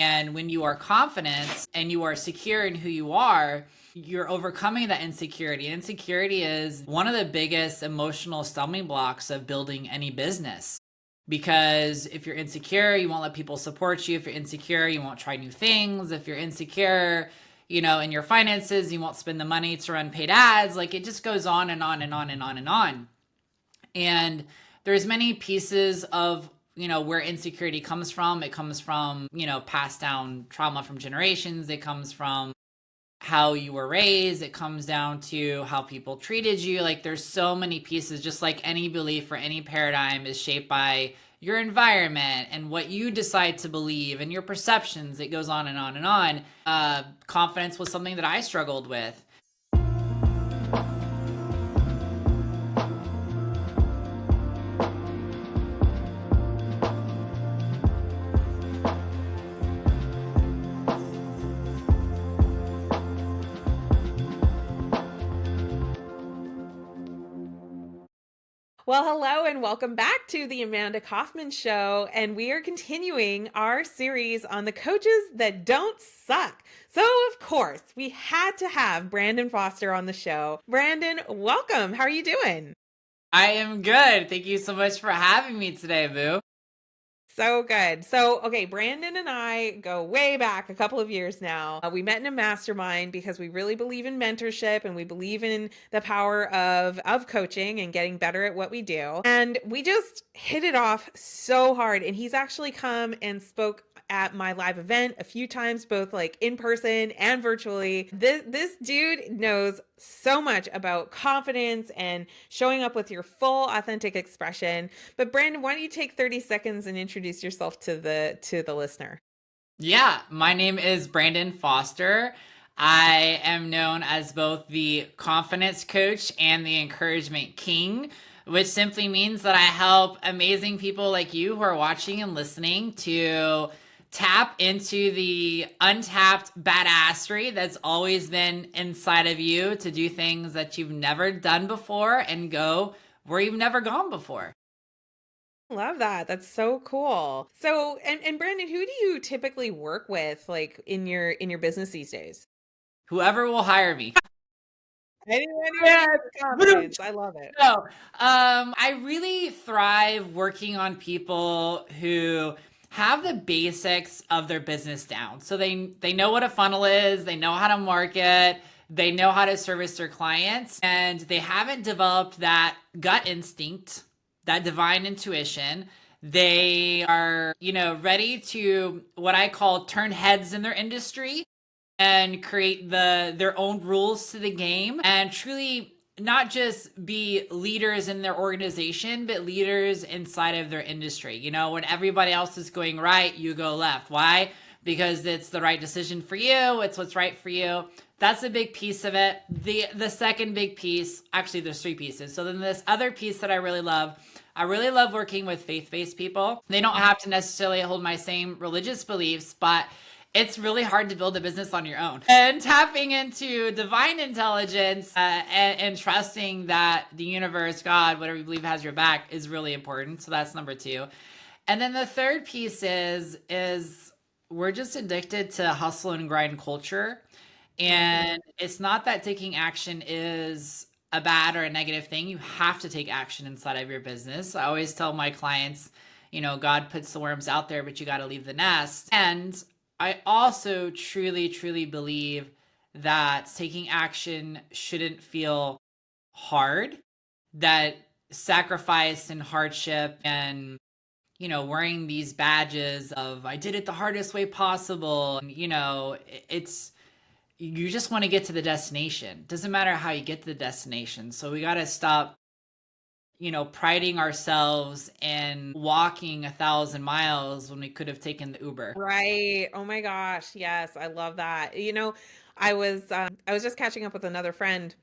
And when you are confident and you are secure in who you are, you're overcoming that insecurity. And insecurity is one of the biggest emotional stumbling blocks of building any business. Because if you're insecure, you won't let people support you. If you're insecure, you won't try new things. If you're insecure, in your finances, you won't spend the money to run paid ads. Like it just goes on and on and on and on and on. And there's many pieces of where insecurity comes from. It comes from passed down trauma from generations. It comes from how you were raised. It comes down to how people treated you. Like there's so many pieces. Just like any belief or any paradigm is shaped by your environment and what you decide to believe and your perceptions. It goes on and on and on. Confidence was something that I struggled with. Well, hello and welcome back to the Amanda Kaufman Show. And we are continuing our series on the coaches that don't suck. So, of course, we had to have Brandon Foster on the show. Brandon, welcome. How are you doing? I am good. Thank you so much for having me today, Boo. So good. So, okay, Brandon and I go way back a couple of years now. We met in a mastermind because we really believe in mentorship and we believe in the power of coaching and getting better at what we do. And we just hit it off so hard. And he's actually come and spoke at my live event a few times, both like in person and virtually. This dude knows so much about confidence and showing up with your full authentic expression. But Brandon, why don't you take 30 seconds and introduce yourself to the listener? Yeah, my name is Brandon Foster. I am known as both the confidence coach and the encouragement king, which simply means that I help amazing people like you who are watching and listening to tap into the untapped badassery that's always been inside of you to do things that you've never done before and go where you've never gone before. Love that. That's so cool. So, and Brandon, who do you typically work with like in your business these days? Whoever will hire me. Anyone with confidence. I love it. No, I really thrive working on people who have the basics of their business down. So they know what a funnel is, they know how to market, they know how to service their clients, and they haven't developed that gut instinct, that divine intuition. They are, ready to what I call turn heads in their industry and create their own rules to the game and truly not just be leaders in their organization, but leaders inside of their industry. When everybody else is going right, you go left. Why? Because it's the right decision for you. It's what's right for you. That's a big piece of it. The second big piece, actually there's three pieces. So then this other piece that I really love working with faith-based people. They don't have to necessarily hold my same religious beliefs, but it's really hard to build a business on your own. And tapping into divine intelligence and trusting that the universe, God, whatever you believe has your back is really important. So that's number two. And then the third piece is we're just addicted to hustle and grind culture. And it's not that taking action is a bad or a negative thing. You have to take action inside of your business. I always tell my clients, God puts the worms out there, but you got to leave the nest. And I also truly, truly believe that taking action shouldn't feel hard, that sacrifice and hardship and, wearing these badges of I did it the hardest way possible, it's you just want to get to the destination. Doesn't matter how you get to the destination. So we got to stop priding ourselves in walking 1,000 miles when we could have taken the Uber. Right. Oh my gosh. Yes, I love that. I was just catching up with another friend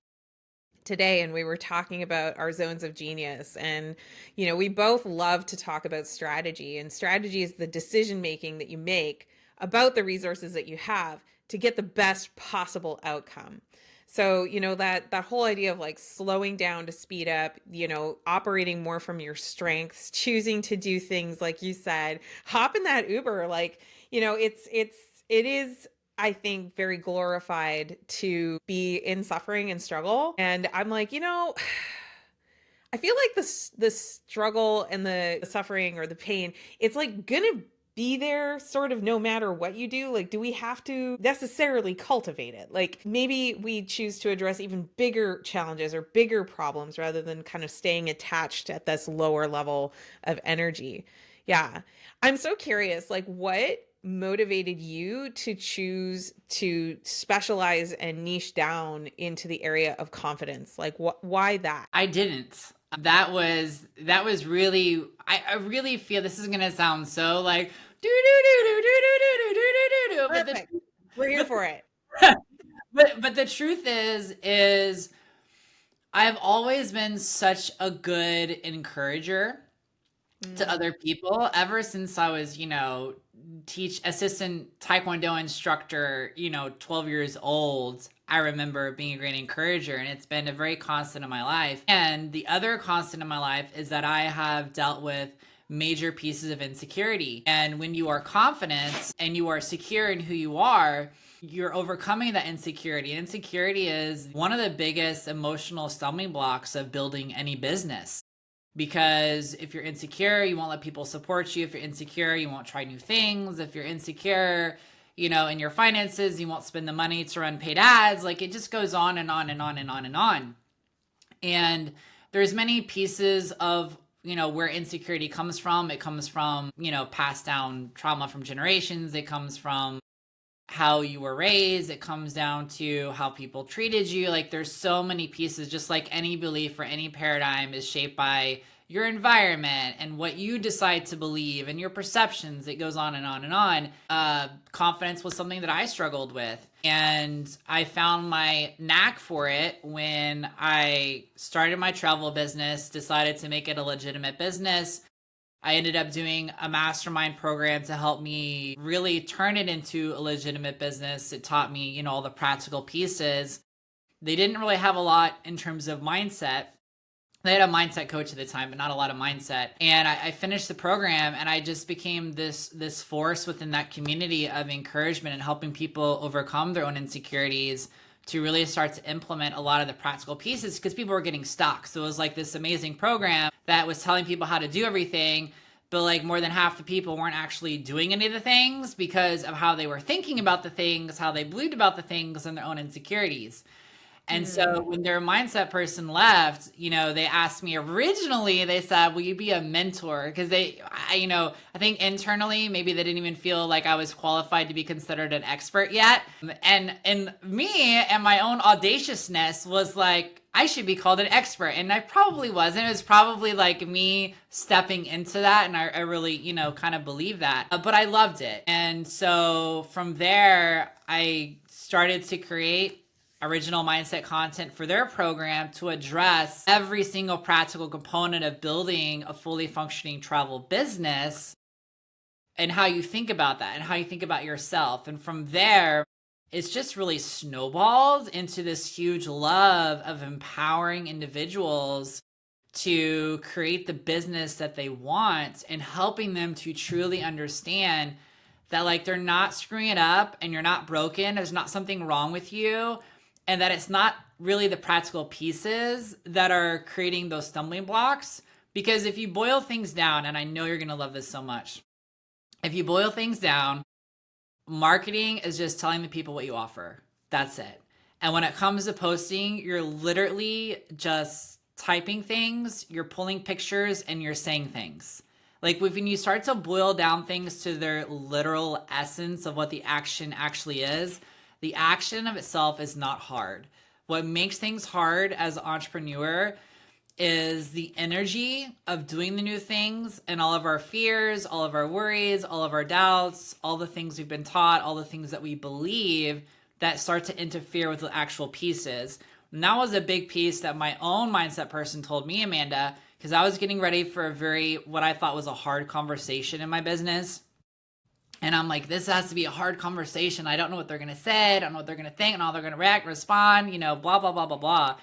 today and we were talking about our zones of genius and we both love to talk about strategy, and strategy is the decision making that you make about the resources that you have to get the best possible outcome. So, that whole idea of like slowing down to speed up, operating more from your strengths, choosing to do things like you said, hop in that Uber, like, it is, I think, very glorified to be in suffering and struggle. And I'm like, I feel like the struggle and the suffering or the pain, it's like gonna be there sort of no matter what you do. Like, do we have to necessarily cultivate it? Like, maybe we choose to address even bigger challenges or bigger problems rather than kind of staying attached at this lower level of energy. Yeah. I'm so curious, like, what motivated you to choose to specialize and niche down into the area of confidence? Like, why that? I didn't. That was really, I really feel this is gonna sound so like do do do do do do do do do do, but Perfect. We're here but for it. but the truth is I've always been such a good encourager to Mm. other people ever since I was, teach assistant taekwondo instructor, 12 years old. I remember being a great encourager, and it's been a very constant in my life. And the other constant in my life is that I have dealt with major pieces of insecurity. And when you are confident and you are secure in who you are, you're overcoming that insecurity. And insecurity is one of the biggest emotional stumbling blocks of building any business. Because if you're insecure, you won't let people support you. If you're insecure, you won't try new things. If you're insecure, in your finances, you won't spend the money to run paid ads. Like, it just goes on and on and on and on and on. And there's many pieces of, where insecurity comes from. It comes from, passed down trauma from generations. It comes from how you were raised. It comes down to how people treated you. Like, there's so many pieces, just like any belief or any paradigm is shaped by your environment and what you decide to believe and your perceptions. It goes on and on and on. Confidence was something that I struggled with, and I found my knack for it when I started my travel business, decided to make it a legitimate business. I ended up doing a mastermind program to help me really turn it into a legitimate business. It taught me, all the practical pieces. They didn't really have a lot in terms of mindset. They had a mindset coach at the time, but not a lot of mindset. And I finished the program, and I just became this force within that community of encouragement and helping people overcome their own insecurities to really start to implement a lot of the practical pieces, because people were getting stuck. So it was like this amazing program that was telling people how to do everything, but like more than half the people weren't actually doing any of the things because of how they were thinking about the things, how they believed about the things, and their own insecurities. And so Mm. when their mindset person left, they asked me originally, they said, will you be a mentor? Because I think internally, maybe they didn't even feel like I was qualified to be considered an expert yet. And me and my own audaciousness was like, I should be called an expert. And I probably wasn't. It was probably like me stepping into that. And I really, kind of believe that. But I loved it. And so from there, I started to create original mindset content for their program to address every single practical component of building a fully functioning travel business, and how you think about that and how you think about yourself. And from there, it's just really snowballed into this huge love of empowering individuals to create the business that they want and helping them to truly understand that, like, they're not screwing it up and you're not broken. There's not something wrong with you, and that it's not really the practical pieces that are creating those stumbling blocks. Because if you boil things down, and I know you're going to love this so much, if you boil things down, marketing is just telling the people what you offer. That's it. And when it comes to posting, you're literally just typing things, you're pulling pictures, and you're saying things. Like, when you start to boil down things to their literal essence of what the action actually is, the action of itself is not hard. What makes things hard as an entrepreneur is the energy of doing the new things and all of our fears, all of our worries, all of our doubts, all the things we've been taught, all the things that we believe that start to interfere with the actual pieces. And that was a big piece that my own mindset person told me, Amanda, because I was getting ready for what I thought was a hard conversation in my business. And I'm like, this has to be a hard conversation. I don't know what they're going to say. I don't know what they're going to think and how they're going to react, respond, blah, blah, blah, blah, blah.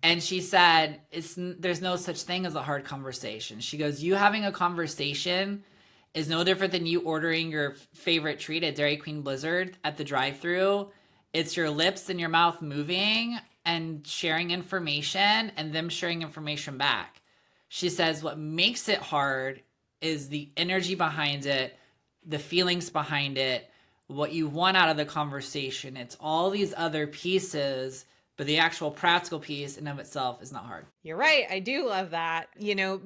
And she said, there's no such thing as a hard conversation. She goes, you having a conversation is no different than you ordering your favorite treat at Dairy Queen Blizzard at the drive-thru. It's your lips and your mouth moving and sharing information and them sharing information back. She says what makes it hard is the energy behind it, the feelings behind it, what you want out of the conversation. It's all these other pieces, but the actual practical piece in of itself is not hard. You're right. I do love that,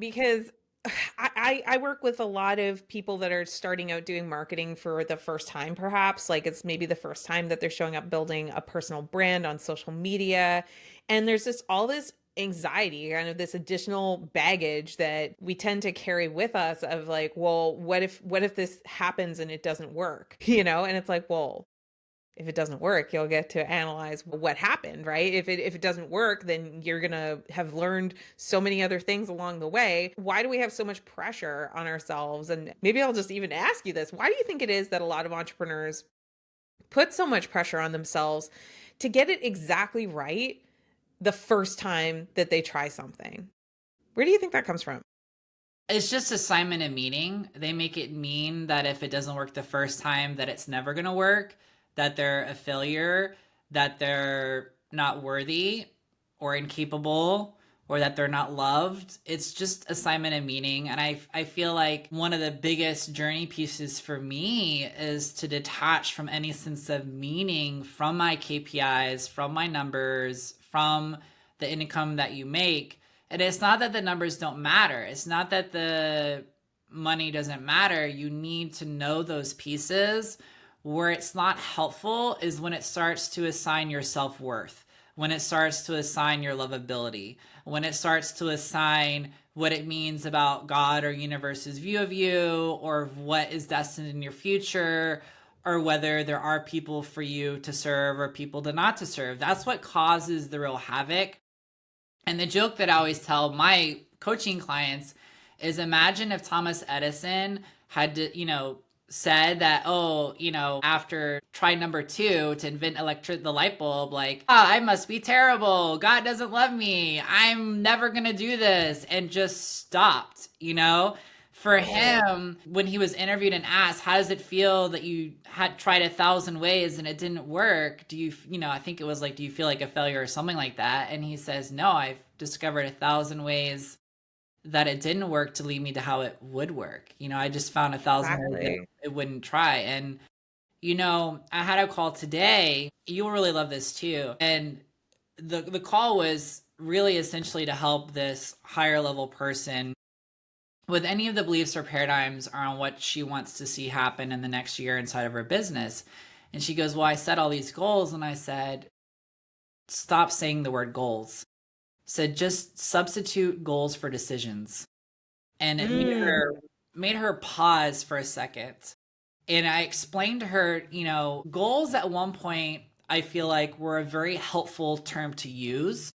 because I work with a lot of people that are starting out doing marketing for the first time, perhaps. Like it's maybe the first time that they're showing up building a personal brand on social media. And there's just all this anxiety, kind of this additional baggage that we tend to carry with us of like, well, what if this happens and it doesn't work? And it's like, well, if it doesn't work, you'll get to analyze what happened, right? If it doesn't work, then you're going to have learned so many other things along the way. Why do we have so much pressure on ourselves? And maybe I'll just even ask you this. Why do you think it is that a lot of entrepreneurs put so much pressure on themselves to get it exactly right the first time that they try something? Where do you think that comes from? It's just assignment and meaning. They make it mean that if it doesn't work the first time, that it's never going to work, that they're a failure, that they're not worthy or incapable, or that they're not loved. It's just assignment and meaning. And I feel like one of the biggest journey pieces for me is to detach from any sense of meaning from my KPIs, from my numbers, from the income that you make. And it's not that the numbers don't matter. It's not that the money doesn't matter. You need to know those pieces. Where it's not helpful is when it starts to assign your self-worth, when it starts to assign your lovability, when it starts to assign what it means about God or universe's view of you, or what is destined in your future, or whether there are people for you to serve or people to not to serve. That's what causes the real havoc. And the joke that I always tell my coaching clients is, imagine if Thomas Edison had to, said that, after try number 2 to invent the light bulb, like, I must be terrible. God doesn't love me. I'm never going to do this. And just stopped, For him, when he was interviewed and asked, how does it feel that you had tried 1,000 ways and it didn't work? Do you, I think it was like, do you feel like a failure or something like that? And he says, no, I've discovered 1,000 ways that it didn't work to lead me to how it would work. I just found 1,000 ways that it wouldn't try. And, I had a call today. You'll really love this too. And the call was really essentially to help this higher level person with any of the beliefs or paradigms around what she wants to see happen in the next year inside of her business. And she goes, well, I set all these goals. And I said, stop saying the word goals. Said just substitute goals for decisions. And it made her pause for a second. And I explained to her, goals at one point, I feel like were a very helpful term to use.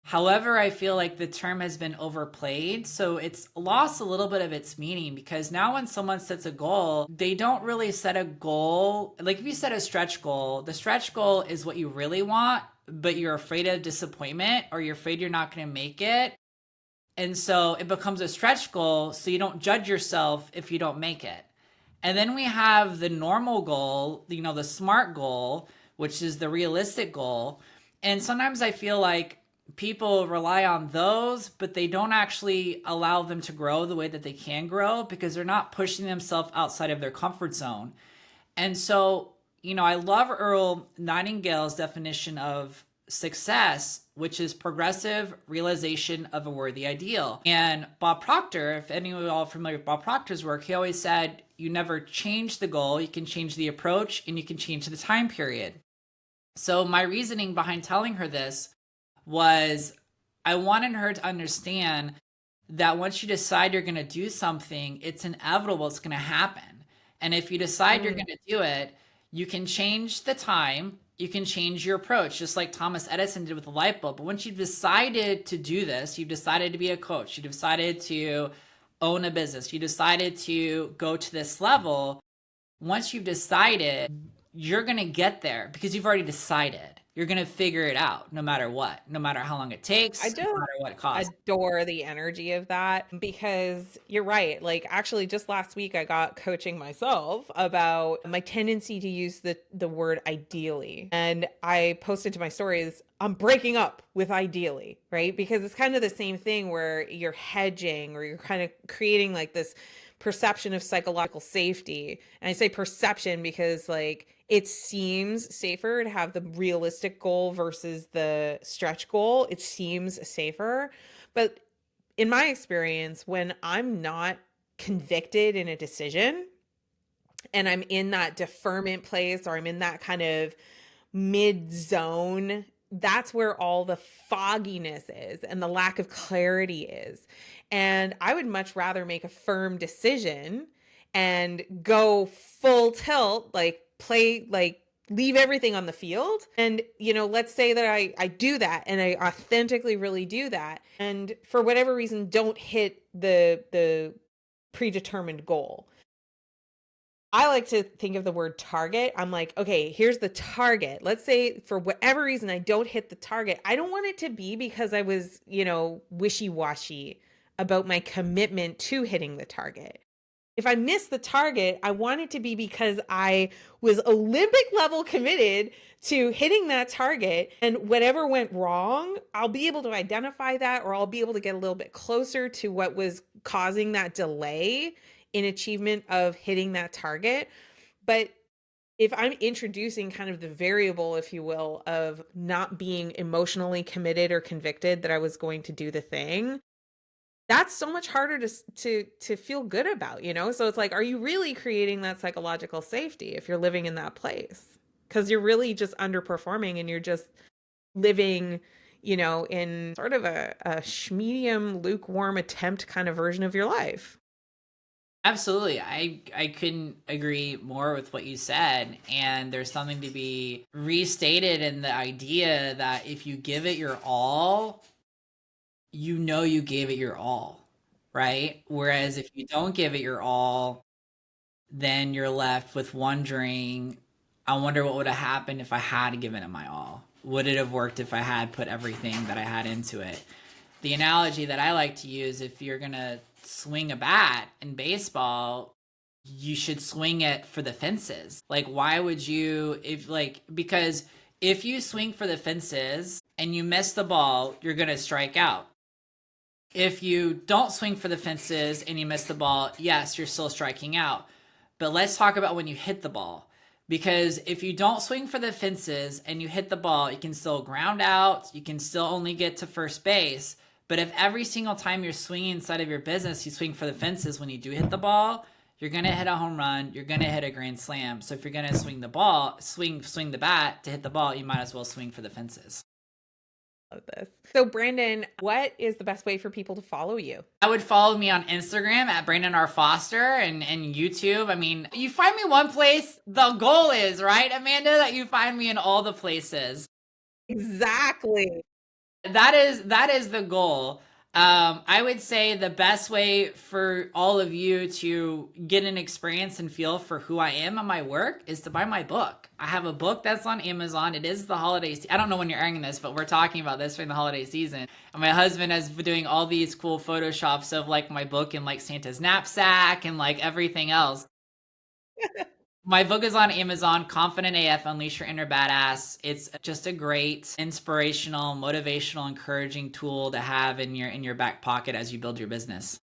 However, I feel like the term has been overplayed. So it's lost a little bit of its meaning, because now when someone sets a goal, they don't really set a goal. Like if you set a stretch goal, the stretch goal is what you really want, but you're afraid of disappointment, or you're afraid you're not going to make it. And so it becomes a stretch goal, so you don't judge yourself if you don't make it. And then we have the normal goal, the SMART goal, which is the realistic goal. And sometimes I feel like people rely on those, but they don't actually allow them to grow the way that they can grow, because they're not pushing themselves outside of their comfort zone. And so, I love Earl Nightingale's definition of success, which is progressive realization of a worthy ideal. And Bob Proctor, if any of you all are familiar with Bob Proctor's work, he always said, you never change the goal, you can change the approach, and you can change the time period. So my reasoning behind telling her this was, I wanted her to understand that once you decide you're going to do something, it's inevitable, it's going to happen. And if you decide you're going to do it, you can change the time, you can change your approach, just like Thomas Edison did with the light bulb. But once you've decided to do this, you've decided to be a coach, you decided to own a business, you decided to go to this level, once you've decided, you're going to get there because you've already decided. you're going to figure it out no matter what, no matter how long it I takes, no just matter what it costs. adore the energy of that because you're right. Like actually just last week I got coaching myself about my tendency to use the word ideally. And I posted to my stories, I'm breaking up with ideally, right? Because it's kind of the same thing where you're hedging or you're kind of creating like this perception of psychological safety. And I say perception because like it seems safer to have the realistic goal versus the stretch goal. It seems safer. But in my experience, when I'm not convicted in a decision and I'm in that deferment place or I'm in that kind of mid zone, that's where all the fogginess is and the lack of clarity is. And I would much rather make a firm decision and go full tilt, like play, like leave everything on the field. And, you know, let's say that I do that and I authentically really do that. And for whatever reason, don't hit the predetermined goal. I like to think of the word target. I'm like, okay, here's the target. Let's say for whatever reason I don't hit the target. I don't want it to be because I was, you know, wishy-washy about my commitment to hitting the target. If I miss the target, I want it to be because I was Olympic level committed to hitting that target. And whatever went wrong, I'll be able to identify that or I'll be able to get a little bit closer to what was causing that delay in achievement of hitting that target. But if I'm introducing kind of the variable, if you will, of not being emotionally committed or convicted that I was going to do the thing, that's so much harder to feel good about, you know? So it's like, are you really creating that psychological safety if you're living in that place? Because you're really just underperforming and you're just living, you know, in sort of a medium, lukewarm attempt kind of version of your life. Absolutely. I couldn't agree more with what you said. And there's something to be restated in the idea that if you give it your all, you know you gave it your all, right? Whereas if you don't give it your all, then you're left with wondering, I wonder what would have happened if I had given it my all. Would it have worked if I had put everything that I had into it? The analogy that I like to use, if you're going to swing a bat in baseball, you should swing it for the fences. Like, why would you, because if you swing for the fences and you miss the ball, you're going to strike out. If you don't swing for the fences and you miss the ball, yes, you're still striking out. But let's talk about when you hit the ball. Because if you don't swing for the fences and you hit the ball, you can still ground out, you can still only get to first base. But if every single time you're swinging inside of your business, you swing for the fences when you do hit the ball, you're going to hit a home run, you're going to hit a grand slam. So if you're going to swing the ball, swing the bat to hit the ball, you might as well swing for the fences. Love this. So Brandon, what is the best way for people to follow you? I would follow me on Instagram at Brandon R. Foster and YouTube. I mean, you find me one place, the goal is, right, Amanda, that you find me in all the places. Exactly. That is the goal. I would say the best way for all of you to get an experience and feel for who I am and my work is to buy my book. I have a book that's on Amazon. It is the holidays. I don't know when you're airing this, but we're talking about this during the holiday season. And my husband has been doing all these cool photoshops of like my book and like Santa's knapsack and like everything else. My book is on Amazon, Confident AF, Unleash Your Inner Badass. It's just a great, inspirational, motivational, encouraging tool to have in your back pocket as you build your business.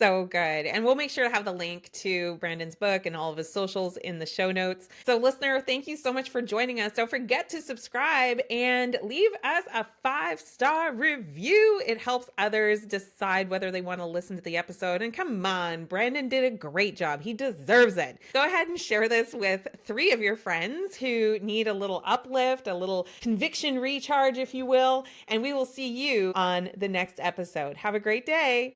So good. And we'll make sure to have the link to Brandon's book and all of his socials in the show notes. So listener, thank you so much for joining us. Don't forget to subscribe and leave us a 5-star review. It helps others decide whether they want to listen to the episode. And come on, Brandon did a great job. He deserves it. Go ahead and share this with 3 of your friends who need a little uplift, a little conviction recharge, if you will. And we will see you on the next episode. Have a great day.